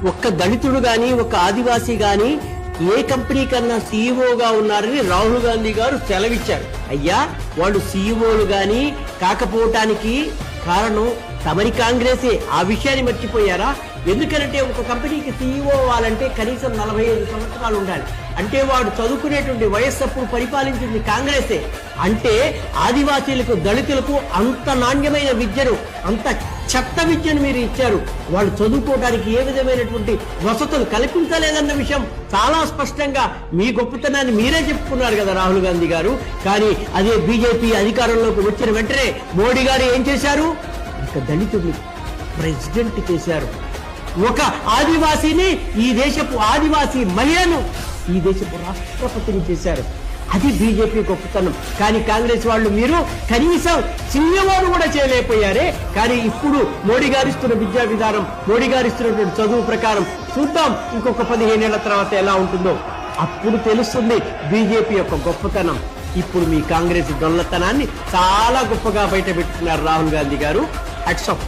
ఒక్క దళితుడు గాని ఒక ఆదివాసీ గాని ఏ కంపెనీ కన్నా సీఈఓగా ఉన్నారని రాహుల్ గాంధీ గారు సెలవిచ్చారు. అయ్యా వాళ్ళు సీఈఓలు గాని కాకపోవటానికి కారణం తమరి కాంగ్రెసే. ఆ విషయాన్ని మర్చిపోయారా? ఎందుకంటే ఒక కంపెనీకి సీఈఓ అవ్వాలంటే కనీసం 45 సంవత్సరాలు ఉండాలి. అంటే వాడు చదువుకునేటువంటి వయస్సు అప్పుడు పరిపాలించింది కాంగ్రెసే. అంటే ఆదివాసీలకు దళితులకు అంత నాణ్యమైన విద్యను, అంత చెత్త విద్యను మీరు ఇచ్చారు. వాళ్ళు చదువుకోవడానికి ఏ విధమైనటువంటి వసతులు కల్పించలేదన్న విషయం చాలా స్పష్టంగా మీ గొప్పతనాన్ని మీరే చెప్పుకున్నారు కదా రాహుల్ గాంధీ గారు. కానీ అదే బీజేపీ అధికారంలోకి వచ్చిన వెంటనే మోడీ గారు ఏం చేశారు? ఒక దళితుడిని ప్రెసిడెంట్ చేశారు. ఒక ఆదివాసీని, ఈ దేశపు ఆదివాసీ మహిళను ఈ దేశపు రాష్ట్రపతిని చేశారు. అది బీజేపీ గొప్పతనం. కానీ కాంగ్రెస్ వాళ్ళు మీరు కనీసం సీఎంఓను కూడా చేయలేకపోయారే. కానీ ఇప్పుడు మోడీ గారు ఇస్తున్న విద్యా విధానం, మోడీ గారు ఇస్తున్నటువంటి చదువు ప్రకారం చూద్దాం ఇంకొక 15 ఏళ్ల తర్వాత ఎలా ఉంటుందో. అప్పుడు తెలుస్తుంది బీజేపీ యొక్క గొప్పతనం. ఇప్పుడు మీ కాంగ్రెస్ దొల్లతనాన్ని చాలా గొప్పగా బయట పెట్టుకున్నారు రాహుల్ గాంధీ గారు. Hats off.